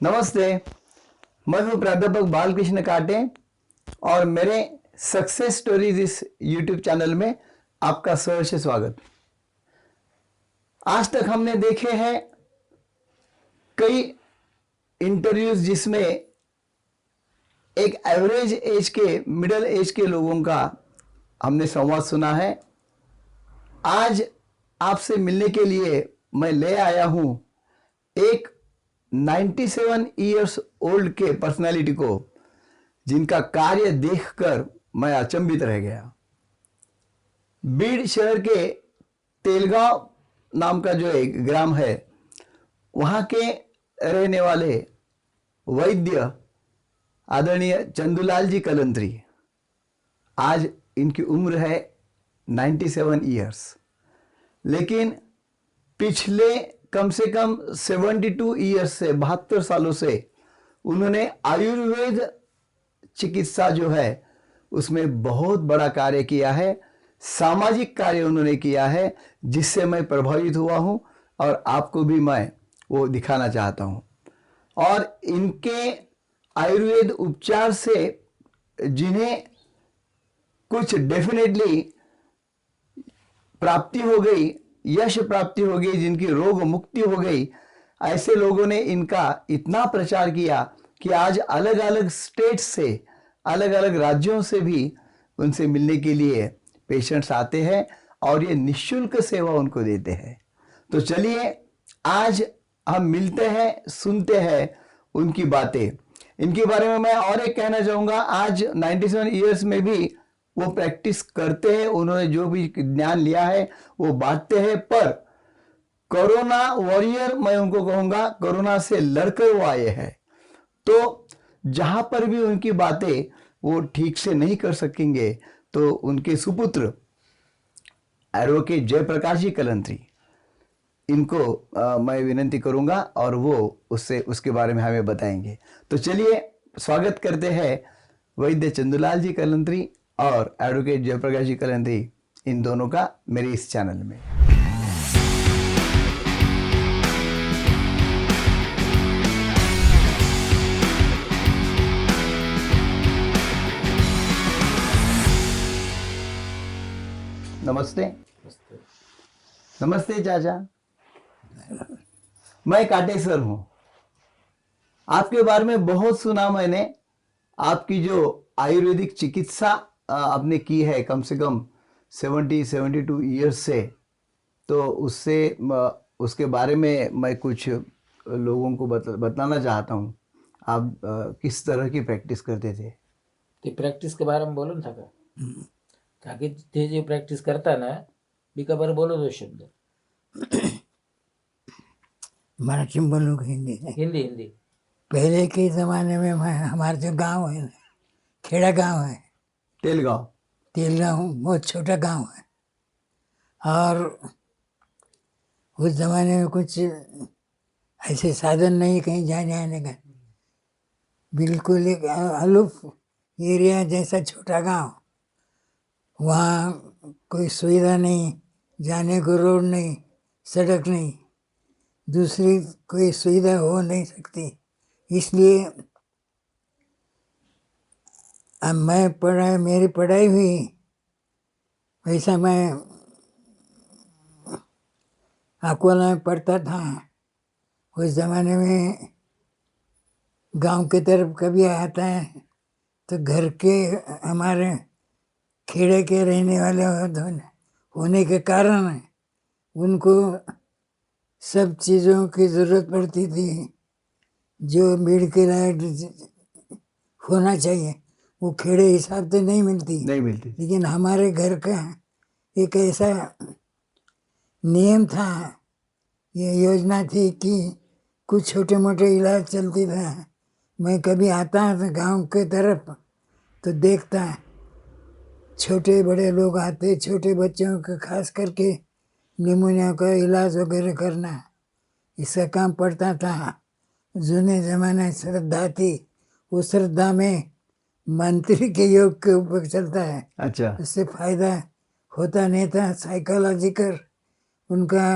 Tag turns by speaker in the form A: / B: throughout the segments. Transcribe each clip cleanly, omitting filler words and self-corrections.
A: नमस्ते, मैं हूं प्राध्यापक बालकृष्ण काटे और मेरे सक्सेस स्टोरीज इस यूट्यूब चैनल में आपका सहर्ष स्वागत। आज तक हमने देखे हैं कई इंटरव्यूज जिसमें एक एवरेज एज के, मिडिल एज के लोगों का हमने संवाद सुना है। आज आपसे मिलने के लिए मैं ले आया हूं एक 97 इयर्स ओल्ड के पर्सनालिटी को, जिनका कार्य देखकर मैं अचंभित रह गया। बीड़ शहर के तेलगांव नाम का जो एक ग्राम है, वहां के रहने वाले वैद्य आदरणीय चंदूलाल जी कलंत्री, आज इनकी उम्र है 97 इयर्स, लेकिन पिछले कम से कम 72 ईयर्स से, 72 सालों से उन्होंने आयुर्वेद चिकित्सा जो है उसमें बहुत बड़ा कार्य किया है। सामाजिक कार्य उन्होंने किया है जिससे मैं प्रभावित हुआ हूं और आपको भी मैं वो दिखाना चाहता हूं। और इनके आयुर्वेद उपचार से जिन्हें कुछ डेफिनेटली प्राप्ति हो गई, यश प्राप्ति हो गई, जिनकी रोग मुक्ति हो गई, ऐसे लोगों ने इनका इतना प्रचार किया कि आज अलग अलग स्टेट से, अलग अलग राज्यों से भी उनसे मिलने के लिए पेशेंट्स आते हैं और ये निःशुल्क सेवा उनको देते हैं। तो चलिए आज हम मिलते हैं, सुनते हैं उनकी बातें। इनके बारे में मैं और एक कहना चाहूँगा, आज 97 ईयर्स में भी वो प्रैक्टिस करते हैं, उन्होंने जो भी ज्ञान लिया है वो बांटते हैं। पर कोरोना वॉरियर मैं उनको कहूंगा, कोरोना से लड़कर वो आए हैं। तो जहां पर भी उनकी बातें वो ठीक से नहीं कर सकेंगे तो उनके सुपुत्र एडवोकेट जयप्रकाश जी कलंत्री, इनको मैं विनती करूंगा और वो उसके बारे में हमें बताएंगे। तो चलिए स्वागत करते हैं वैद्य चंदूलाल जी कलंत्री और एडवोकेट जयप्रकाश जी कलंत्री, इन दोनों का मेरे इस चैनल में। नमस्ते। नमस्ते चाचा, मैं काटेश्वर हूं। आपके बारे में बहुत सुना मैंने, आपकी जो आयुर्वेदिक चिकित्सा आपने की है कम से कम 72 ईयर्स से, तो उसके बारे में मैं कुछ लोगों को बताना चाहता हूँ। आप किस तरह की प्रैक्टिस करते थे?
B: ते प्रॅक्टिस के बारे में बोलो ना का कि ते जे प्रॅक्टिस करता ना बिका बरं बोलो दो शब्द।
C: मराठी में बोलूँ कि हिंदी में?
B: हिंदी हिंदी।
C: पहले के ज़माने में हमारा जो गांव है, खेड़ा गांव है,
A: तेलगांव
C: बहुत छोटा गांव है, और उस ज़माने में कुछ ऐसे साधन नहीं कहीं जाने आने का, बिल्कुल एक अलूफ एरिया जैसा छोटा गांव। वहाँ कोई सुविधा नहीं, जाने को रोड नहीं, सड़क नहीं, दूसरी कोई सुविधा हो नहीं सकती। इसलिए अब मेरी पढ़ाई हुई, वैसा मैं अकोला में पढ़ता था। उस ज़माने में गांव के तरफ कभी आता है तो घर के, हमारे खेड़े के रहने वाले होने के कारण उनको सब चीज़ों की ज़रूरत पड़ती थी जो भीड़ के लायक होना चाहिए, वो खेड़े हिसाब से नहीं मिलती। लेकिन हमारे घर का एक ऐसा नियम था, ये योजना थी कि कुछ छोटे मोटे इलाज चलती था। मैं कभी आता था गांव के तरफ तो देखता छोटे बड़े लोग आते, छोटे बच्चों का खास करके निमोनिया का इलाज वगैरह करना, इसका काम पड़ता था। जुने ज़माने श्रद्धा थी, उस श्रद्धा में मंत्री के योग के ऊपर चलता है।
A: अच्छा,
C: इससे फायदा होता नहीं था। साइकोलॉजिकल उनका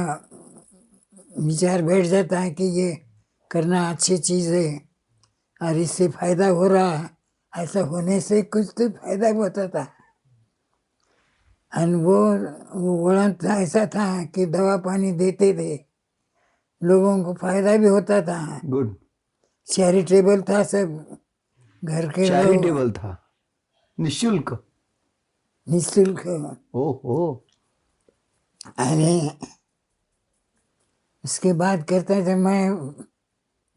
C: विचार बैठ जाता है कि ये करना अच्छी चीज़ है और इससे फायदा हो रहा है, ऐसा होने से कुछ तो फायदा भी होता था। और वो वर्ण था ऐसा था कि दवा पानी देते थे, लोगों को फायदा भी होता था,
A: गुड।
C: चैरिटेबल था सब, घर के लोग
A: चैरिटेबल था, निशुल्क।
C: निःशुल्क।
A: ओहो।
C: अरे उसके बाद करता जब मैं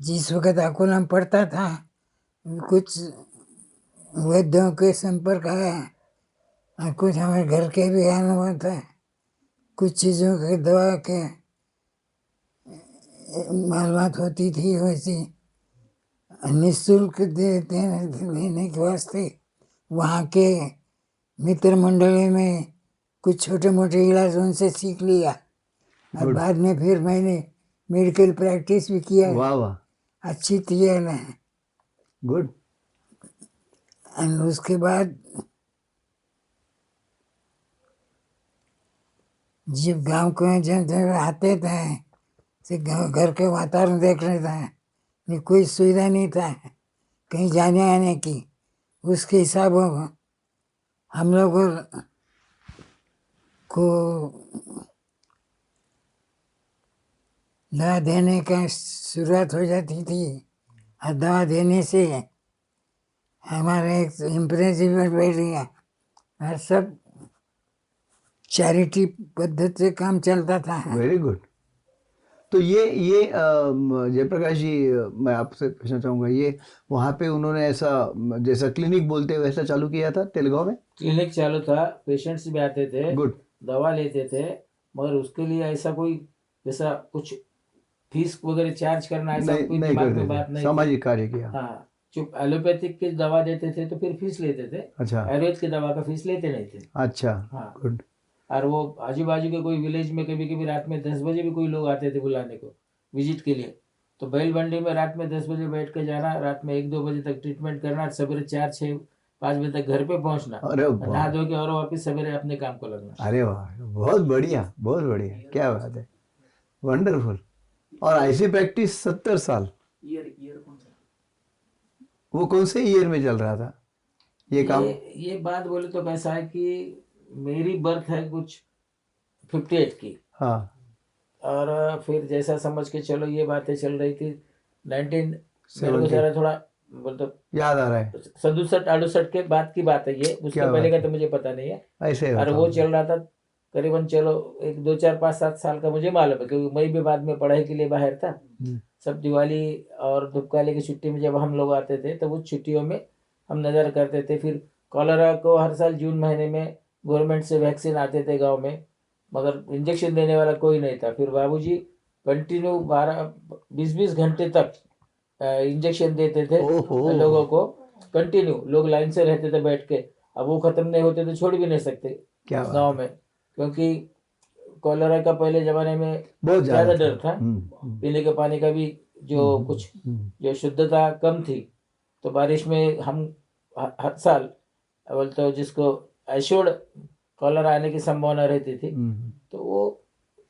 C: जिस वक्त अकोला में पढ़ता था, कुछ वैद्यों के संपर्क आया और कुछ हमारे घर के भी अनुभव था, कुछ चीज़ों के दवा के मालूमात होती थी, वैसी निःशुल्क देने के वास्ते वहाँ के मित्र मंडली में कुछ छोटे मोटे इलाज उनसे सीख लिया और
A: Good.
C: बाद में फिर मैंने मेडिकल प्रैक्टिस भी किया,
A: वाह वाह,
C: अच्छी थी है ना।
A: गुड।
C: और उसके बाद जब गांव को जब आते थे तो घर के वातावरण देख रहे थे, कोई सुविधा नहीं था कहीं जाने आने की, उसके हिसाब हम लोग को दवा देने का शुरुआत हो जाती थी और दवा देने से हमारा एक इम्प्रेसिव बैठ गया और सब चैरिटी पद्धति से काम चलता था।
A: Very good. तो ये जयप्रकाश जी, मैं आपसे पूछना चाहूँगा, ये वहाँ पे उन्होंने ऐसा जैसा क्लिनिक बोलते हैं वैसा चालू किया था तेलगांव में?
B: क्लिनिक चालू था, पेशेंट्स भी आते थे,
A: गुड।
B: दवा लेते थे, मगर उसके लिए ऐसा कोई जैसा कुछ फीस वगैरह चार्ज करना ऐसा कोई
A: नहीं
B: दिमाग में
A: करते
B: बात
A: थे,
B: नहीं
A: सामाजिक कार्य किया।
B: हाँ, चुप एलोपैथिक की दवा देते थे तो फिर फीस लेते थे,
A: अच्छा
B: आयुर्वेद की दवा का फीस लेते नहीं थे।
A: अच्छा,
B: हाँ।
A: गुड।
B: और वो आजू बाजू के कोई विलेज में कभी कभी रात में 10 बजे भी कोई लोग आते थे बुलाने को विजिट के लिए, तो बैल मंडी में रात में 10 बजे बैठ के जाना, रात में 1-2 बजे तक ट्रीटमेंट करना, सवेरे 4-6-5 बजे तक घर पे पहुंचना,
A: अरे
B: और
A: वाह,
B: नहा धो के और वापस सवेरे अपने काम को लगना।
A: अरे वाह, बहुत बढ़िया, बहुत बढ़िया, क्या बात है, वंडरफुल। और ऐसी प्रैक्टिस 70 साल,
B: ईयर कौन सा?
A: वो कौन से ईयर में चल रहा था ये काम?
B: ये बात बोले तो कैसा है कि मेरी बर्थ है कुछ 58 की,
A: हाँ,
B: और फिर जैसा समझ के चलो ये बातें चल रही थी 19 मेरे को
A: 70
B: जरा थोड़ा मतलब
A: याद आ रहा है,
B: 67-68 के बाद की बात है ये, उसके
A: क्या
B: पहले
A: बात
B: का तो मुझे पता नहीं है।
A: ऐसे
B: और
A: बताओ।
B: वो चल रहा था करीबन, चलो 1-2-4-5-7 साल का मुझे मालूम है क्योंकि मैं भी बाद में पढ़ाई के लिए बाहर था। सब दिवाली और धूपकाली की छुट्टी में जब हम लोग आते थे तो उस छुट्टियों में हम नज़र करते थे। फिर कॉलरा को हर साल जून महीने में गवर्नमेंट से वैक्सीन आते थे गांव में, मगर इंजेक्शन देने वाला कोई नहीं था। फिर बाबूजी कंटिन्यू 12-20 घंटे तक इंजेक्शन देते थे
A: ओहो।
B: लोगों को, कंटिन्यू लोग लाइन से रहते थे बैठ के। अब वो खत्म नहीं होते तो छोड़ भी नहीं सकते
A: क्या बात
B: गांव में, क्योंकि कॉलरा का पहले जमाने में
A: बहुत
B: ज्यादा
A: ज्यादा
B: डर था, पीने के पानी का भी जो कुछ जो शुद्धता कम थी। तो बारिश में हम हर साल बोलते तो जिसको एश्योर्ड कॉलरा आने की संभावना रहती थी, तो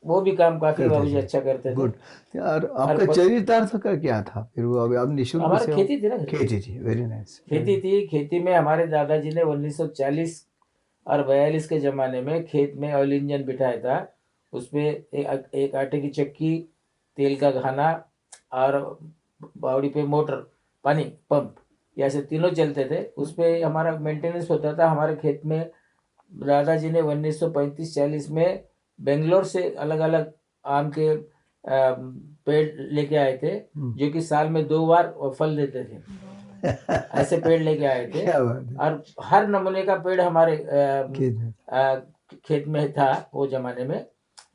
B: वो भी काम काफी
A: करते
B: बाबूजी
A: थे।
B: अच्छा करते थे।
A: गुड। और आपका चरितार्थ का क्या था फिर? वो अभी आप निःशुल्क
B: हमारी
A: सेवा?
B: खेती थी ना,
A: खेती थी, वेरी नाइस।
B: खेती थी। खेती में हमारे दादाजी ने 1940 और 42 के ज़माने में खेत में ऑयल इंजन बिठाया था। उसमें एक आटे की चक्की, तेल का घाना और बावड़ी पे मोटर, पानी पंप, ये ऐसे तीनों चलते थे। उस पर हमारा मेंटेनेंस होता था। हमारे खेत में दादाजी ने 1935-40 में बेंगलोर से अलग अलग आम के पेड़ लेके आए थे, जो कि साल में 2 बार फल देते थे। ऐसे पेड़ लेके आए थे
A: क्या बात है।
B: और हर नमूने का पेड़ हमारे
A: खेत
B: खेत में था वो जमाने में।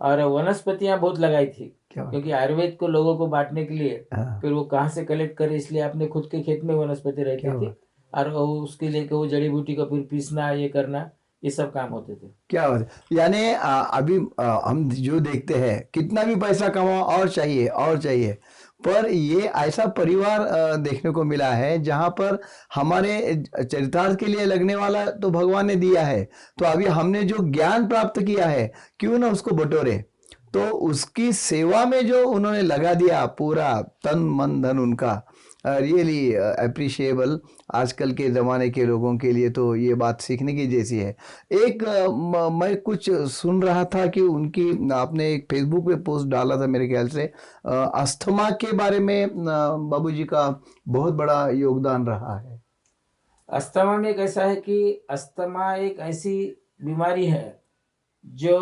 B: और वनस्पतियां बहुत लगाई थी,
A: क्या बात
B: क्योंकि आयुर्वेद को लोगों को बांटने के लिए
A: हाँ,
B: फिर वो कहाँ से कलेक्ट करे, इसलिए अपने खुद के खेत में वनस्पति रहती
A: क्या
B: थी।
A: बात।
B: और उसके लिए वो जड़ी बूटी को फिर पीसना, ये करना, ये सब काम होते थे।
A: क्या बात है। यानी अभी हम जो देखते हैं कितना भी पैसा कमाओ और चाहिए और चाहिए, पर ये ऐसा परिवार देखने को मिला है जहां पर हमारे चरितार्थ के लिए लगने वाला तो भगवान ने दिया है, तो अभी हमने जो ज्ञान प्राप्त किया है क्यों ना उसको बटोरे। तो उसकी सेवा में जो उन्होंने लगा दिया पूरा तन मन धन उनका, रियली अप्रिशिएबल। आजकल के ज़माने के लोगों के लिए तो ये बात सीखने की जैसी है। एक मैं कुछ सुन रहा था कि उनकी, आपने एक फेसबुक पे पोस्ट डाला था मेरे ख्याल से, अस्थमा के बारे में बाबूजी का बहुत बड़ा योगदान रहा है।
B: अस्थमा में कैसा है कि अस्थमा एक ऐसी बीमारी है जो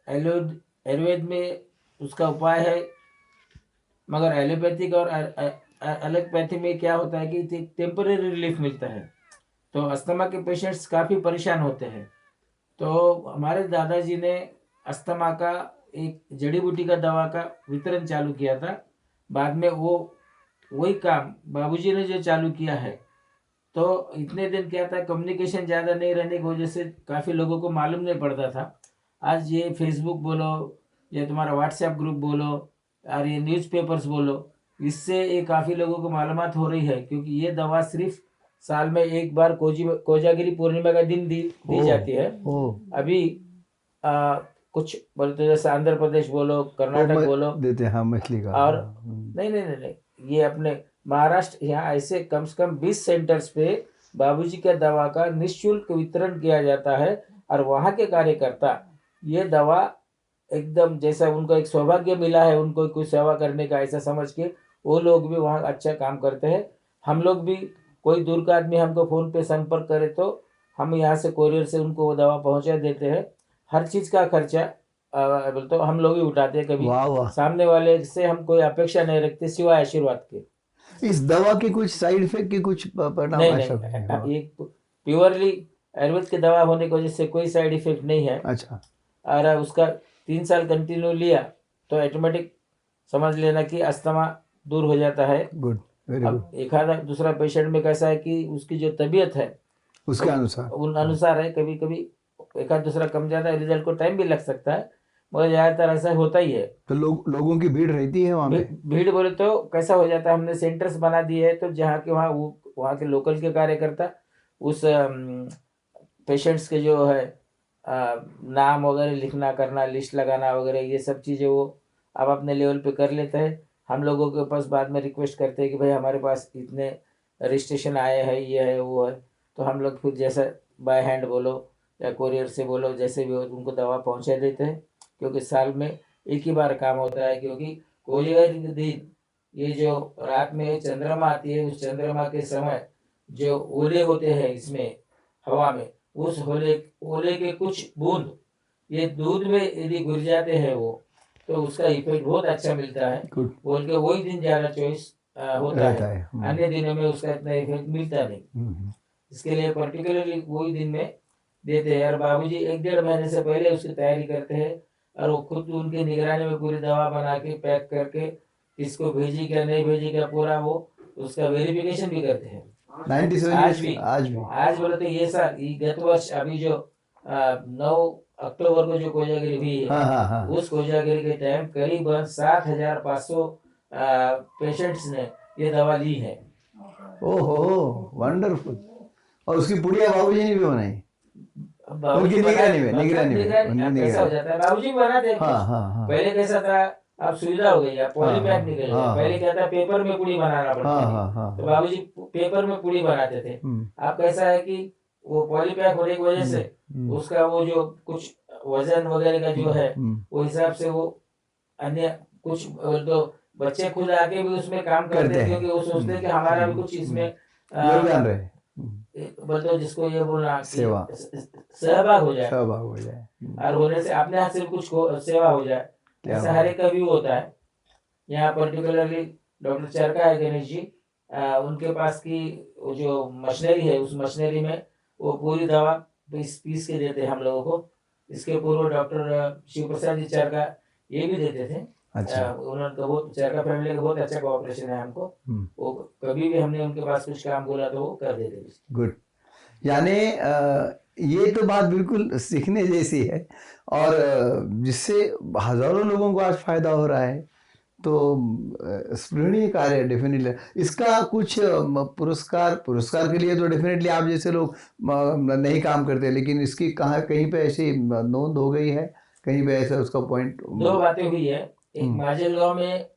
B: आयुर्वेद में उसका उपाय है, मगर एलोपैथिक और एलोपैथी में क्या होता है कि टेम्पररी रिलीफ मिलता है। तो अस्थमा के पेशेंट्स काफ़ी परेशान होते हैं। तो हमारे दादाजी ने अस्थमा का एक जड़ी बूटी का दवा का वितरण चालू किया था। बाद में वही काम बाबूजी ने जो चालू किया है। तो इतने दिन क्या था, कम्युनिकेशन ज़्यादा नहीं रहने की वजह से काफ़ी लोगों को मालूम नहीं पड़ता था। आज ये फेसबुक बोलो या तुम्हारा व्हाट्सएप ग्रुप बोलो और ये न्यूज़पेपर्स बोलो, इससे ये काफ़ी लोगों को मालूमात हो रही है, क्योंकि ये दवा सिर्फ साल में एक बार कोजागिरी पूर्णिमा का दिन दी जाती है। अभी कुछ बोलते जैसे आंध्र प्रदेश बोलो, कर्नाटक बोलो
A: देते हैं मछली का,
B: और नहीं, ये अपने महाराष्ट्र, यहाँ ऐसे कम से कम 20 सेंटर्स पे बाबूजी के दवा का निःशुल्क वितरण किया जाता है। और वहाँ के कार्यकर्ता ये दवा एकदम जैसा उनको एक सौभाग्य मिला है उनको कोई सेवा करने का, ऐसा समझ के वो लोग भी वहाँ अच्छा काम करते हैं। हम लोग भी, कोई दूर का आदमी हमको फ़ोन पे संपर्क करे तो हम यहाँ से कोरियर से उनको वो दवा पहुँचा देते हैं। हर चीज़ का खर्चा तो हम लोग ही उठाते हैं। कभी सामने वाले से हम कोई अपेक्षा नहीं रखते सिवाय आशीर्वाद के।
A: इस दवा के कुछ साइड इफेक्ट के कुछ परिणाम?
B: नहीं, एक प्योरली आयुर्वेद की दवा होने की वजह से कोई साइड इफेक्ट नहीं है।
A: अच्छा।
B: और उसका 3 साल कंटिन्यू लिया तो ऑटोमेटिक समझ लेना कि अस्थमा दूर हो जाता है।
A: Good, very good.
B: एक आधा दूसरा पेशेंट में कैसा है कि उसकी जो तबीयत है
A: उसके अनुसार
B: उन अनुसार है, कभी कभी एक आध दूसरा कम ज़्यादा रिजल्ट को टाइम भी लग सकता है, मगर ज़्यादातर ऐसा होता ही है।
A: तो लोगों की भीड़ रहती है वहाँ पे?
B: भीड़ बोले तो कैसा हो जाता है, हमने सेंटर्स बना दिए है तो जहाँ के वहाँ के लोकल के कार्यकर्ता उस पेशेंट्स के जो है नाम वगैरह लिखना करना, लिस्ट लगाना वगैरह, ये सब चीज़ें वो अब अपने लेवल पे कर लेते हैं। हम लोगों के पास बाद में रिक्वेस्ट करते हैं कि भाई हमारे पास इतने रजिस्ट्रेशन आए हैं, ये है वो है, तो हम लोग फिर जैसा बाय हैंड बोलो या कोरियर से बोलो, जैसे भी हो उनको दवा पहुंचा देते हैं। क्योंकि साल में एक ही बार काम होता है, क्योंकि कोजागिरी के दिन ये जो रात में चंद्रमा आती है, उस चंद्रमा के समय जो ओले होते हैं इसमें हवा में, उस ओले के कुछ बूंद ये दूध में यदि घुल जाते हैं वो, तो उसका इफेक्ट बहुत अच्छा मिलता है। बोल के वही दिन ज़्यादा चॉइस होता है, अन्य दिनों में उसका इतना इफेक्ट मिलता नहीं। इसके लिए पर्टिकुलरली वही दिन में देते हैं। और बाबूजी 1-1.5 महीने से पहले उसकी तैयारी करते हैं और वो खुद उनकी निगरानी में पूरी दवा बना के पैक करके किसको भेजी क्या नहीं भेजी क्या पूरा वो उसका वेरिफिकेशन भी करते हैं।
A: 97
B: आज बोले तो ये साल गत वर्ष अभी जो 9 अक्टूबर को जो कोजागिरी हुई है, उस कोजागिरी के टाइम करीब 7,500 पेशेंट्स ने ये दवा ली है।
A: ओहो, वंडरफुल। और उसकी पुड़िया बाबूजी ने भी बनाई? उनकी निगरानी में
B: कैसा हो जाता है, बाबूजी बनाते हैं। पहले कैसा था, अब सुविधा हो गई है, पॉलीबैग निकल गया। पहले क्या था, पेपर में पूड़ी बनाना पड़ता था, तो बाबूजी पेपर में पूड़ी बनाते थे। अब कैसा है कि वो पॉलीबैग होने की वजह से उसका वो जो कुछ वजन वगैरह का जो है वो हिसाब से वो अन्य कुछ तो बच्चे खुद आके भी उसमें काम करते हैं, क्योंकि वो सोचते हैं कि हमारा भी कुछ इसमें
A: योगदान रहे,
B: बोलते जिसको ये बोलना सहभाग हो जाए और होने से अपने हाथ से कुछ सेवा हो जाए, ऐसा हर एक का व्यू होता है। यहाँ पर्टिकुलरली डॉक्टर चरका है गणेश जी, उनके पास की जो मशीनरी है उस मशीनरी में वो पूरी दवा पीस के देते हैं हम लोगों को। इसके पूर्व डॉक्टर शिव प्रसाद जी चरका ये भी देते थे।
A: अच्छा।
B: उन्होंने बहुत चरका फैमिली का बहुत अच्छा कोऑपरेशन है हमको। वो कभी भी हमने उनके पास कुछ काम बोला तो वो कर देते।
A: गुड। यानी ये तो बात बिल्कुल सीखने जैसी है और जिससे हजारों लोगों को आज फायदा हो रहा है, तो स्मरणीय कार्य है डेफिनेटली। इसका कुछ पुरस्कार के लिए तो डेफिनेटली आप जैसे लोग नहीं काम करते, लेकिन इसकी कहीं पे ऐसी नोंद हो गई है कहीं पे ऐसा उसका पॉइंट?
B: दो बातें हुई है। एक माजलगांव में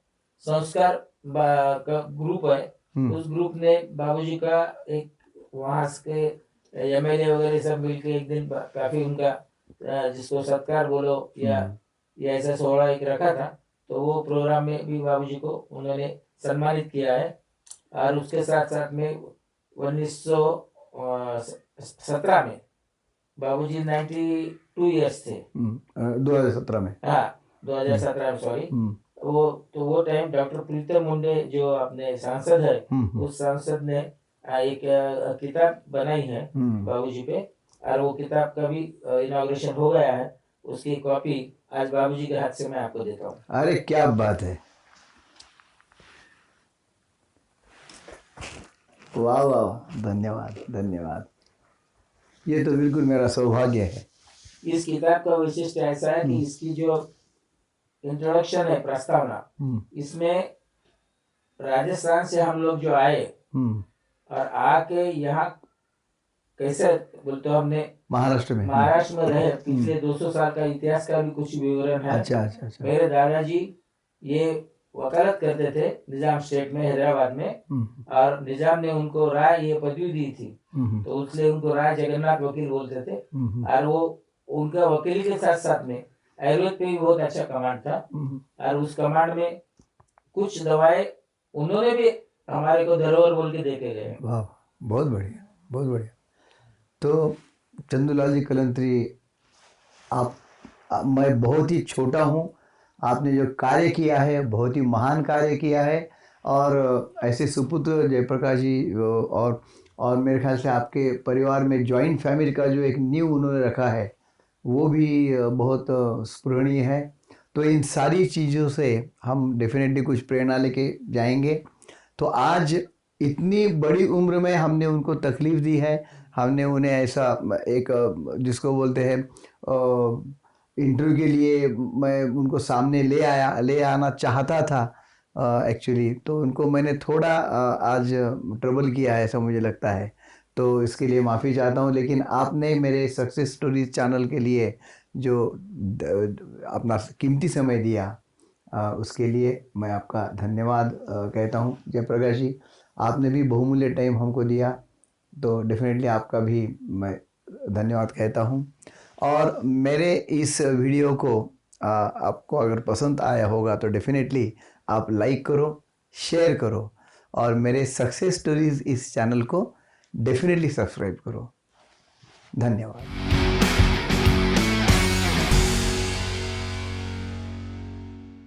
B: संस्कार का ग्रुप है, उस ग्रुप ने बाबूजी का एक वहाँ के एमएलए वगैरह सब मिलके एक दिन काफी उनका जिसको सत्कार बोलो या ऐसा सोहरा एक रखा था, तो वो प्रोग्राम में भी बाबूजी को उन्होंने सम्मानित किया है। और उसके साथ साथ में 1917 में बाबूजी 92 इयर्स थे।
A: 2017 में,
B: हाँ 2017 में, सॉरी। वो टाइम डॉक्टर प्रीतम मुंडे जो अपने सांसद है, उस सांसद ने एक किताब बनाई है बाबूजी पे, और वो किताब का भी इनॉग्रेशन हो गया है। उसकी कॉपी आज बाबूजी के हाथ से मैं आपको देता हूँ।
A: अरे क्या बात है, वाह वाह, धन्यवाद धन्यवाद, ये तो बिल्कुल मेरा सौभाग्य है।
B: इस किताब का विशिष्ट ऐसा है कि इसकी जो इंट्रोडक्शन है, प्रस्तावना, इसमें राजस्थान से हम लोग जो आए और आके यहाँ कैसे बोलते हो, हमने
A: महाराष्ट्र में
B: रहे, पिछले 200 साल का इतिहास का भी कुछ विवरण है।
A: अच्छा।
B: मेरे दादाजी ये वकालत करते थे निजाम स्टेट में, हैदराबाद में, और निजाम ने उनको राय ये पदवी दी थी, तो इसलिए उनको राय जगन्नाथ वकील बोलते थे। और वो उनका वकील के साथ साथ में आयुर्वेद पे भी बहुत अच्छा कमांड था, और उस कमांड में कुछ दवाएं उन्होंने भी हमारे को धरोहर बोल के देके गए।
A: वाह, बहुत बढ़िया बहुत बढ़िया। तो चंदूलाल जी कलंत्री, मैं बहुत ही छोटा हूँ, आपने जो कार्य किया है बहुत ही महान कार्य किया है, और ऐसे सुपुत्र जयप्रकाश जी और मेरे ख्याल से आपके परिवार में जॉइंट फैमिली का जो एक नींव उन्होंने रखा है वो भी बहुत स्पृहणीय है। तो इन सारी चीज़ों से हम डेफिनेटली कुछ प्रेरणा लेके जाएंगे। तो आज इतनी बड़ी उम्र में हमने उनको तकलीफ़ दी है, हमने उन्हें ऐसा एक जिसको बोलते हैं इंटरव्यू के लिए मैं उनको सामने ले आना चाहता था एक्चुअली, तो उनको मैंने थोड़ा आज ट्रबल किया है ऐसा मुझे लगता है, तो इसके लिए माफ़ी चाहता हूँ। लेकिन आपने मेरे सक्सेस स्टोरीज चैनल के लिए जो अपना कीमती समय दिया, उसके लिए मैं आपका धन्यवाद कहता हूँ। जयप्रकाश जी, आपने भी बहुमूल्य टाइम हमको दिया, तो डेफिनेटली आपका भी मैं धन्यवाद कहता हूँ। और मेरे इस वीडियो को आपको अगर पसंद आया होगा तो डेफिनेटली आप लाइक करो, शेयर करो, और मेरे सक्सेस स्टोरीज इस चैनल को डेफिनेटली सब्सक्राइब करो। धन्यवाद।